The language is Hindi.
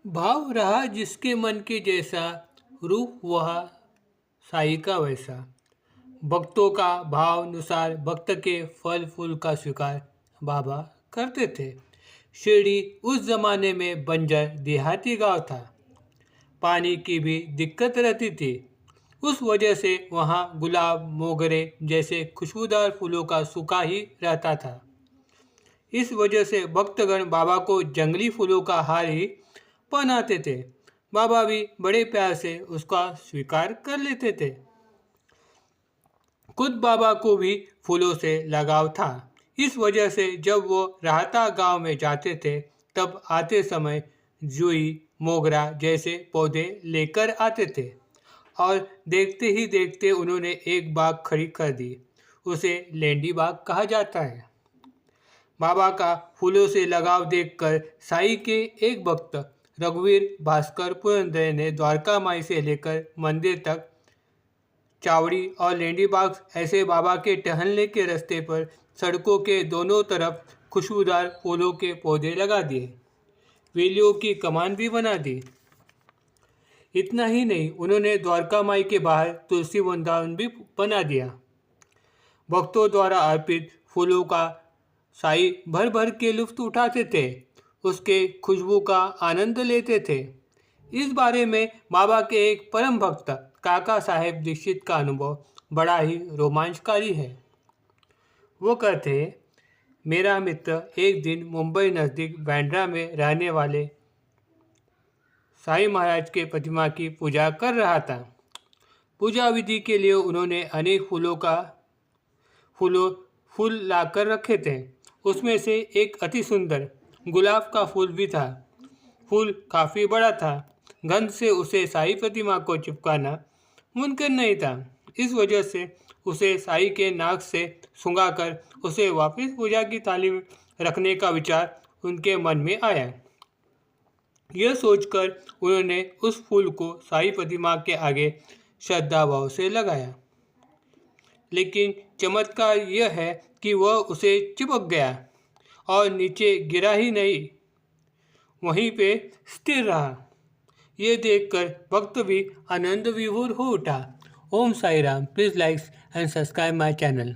भाव रहा जिसके मन के जैसा, रूप वह साई का वैसा। भक्तों का भाव अनुसार भक्त के फल फूल का स्वीकार बाबा करते थे। शिरडी उस जमाने में बंजर देहाती गांव था। पानी की भी दिक्कत रहती थी। उस वजह से वहाँ गुलाब मोगरे जैसे खुशबूदार फूलों का सूखा ही रहता था। इस वजह से भक्तगण बाबा को जंगली फूलों का हार ही पहनाते थे। बाबा भी बड़े प्यार से उसका स्वीकार कर लेते थे। खुद बाबा को भी फूलों से लगाव था। इस वजह से जब वो राहता गांव में जाते थे तब आते समय जुई मोगरा जैसे पौधे लेकर आते थे और देखते ही देखते उन्होंने एक बाग खड़ी कर दी। उसे लेंडी बाग कहा जाता है। बाबा का फूलों से लगाव देखकर साई के एक भक्त रघुवीर भास्कर पुरंदरे ने द्वारका माई से लेकर मंदिर तक चावड़ी और लेंडी बाग ऐसे बाबा के टहलने के रास्ते पर सड़कों के दोनों तरफ खुशबूदार फूलों के पौधे लगा दिए। वेलियों की कमान भी बना दी। इतना ही नहीं, उन्होंने द्वारका माई के बाहर तुलसी वृंदावन भी बना दिया। भक्तों द्वारा अर्पित फूलों का साई भर भर के लुत्फ उठाते थे, उसके खुशबू का आनंद लेते थे। इस बारे में बाबा के एक परम भक्त काका साहेब दीक्षित का अनुभव बड़ा ही रोमांचकारी है। वो कहते हैं, मेरा मित्र एक दिन मुंबई नज़दीक बांद्रा में रहने वाले साई महाराज के प्रतिमा की पूजा कर रहा था। पूजा विधि के लिए उन्होंने अनेक फूल लाकर रखे थे। उसमें से एक अति सुंदर गुलाब का फूल भी था। फूल काफ़ी बड़ा था। गंध से उसे साई प्रतिमा को चिपकाना मुमकिन नहीं था। इस वजह से उसे साई के नाक से सूंघाकर उसे वापस पूजा की थाली में रखने का विचार उनके मन में आया। यह सोचकर उन्होंने उस फूल को साई प्रतिमा के आगे श्रद्धा भाव से लगाया। लेकिन चमत्कार यह है कि वह उसे चिपक गया और नीचे गिरा ही नहीं, वहीं पे स्थिर रहा। ये देखकर भक्त भी आनंद विभोर हो उठा। Om Sai Ram. Please like and subscribe my channel.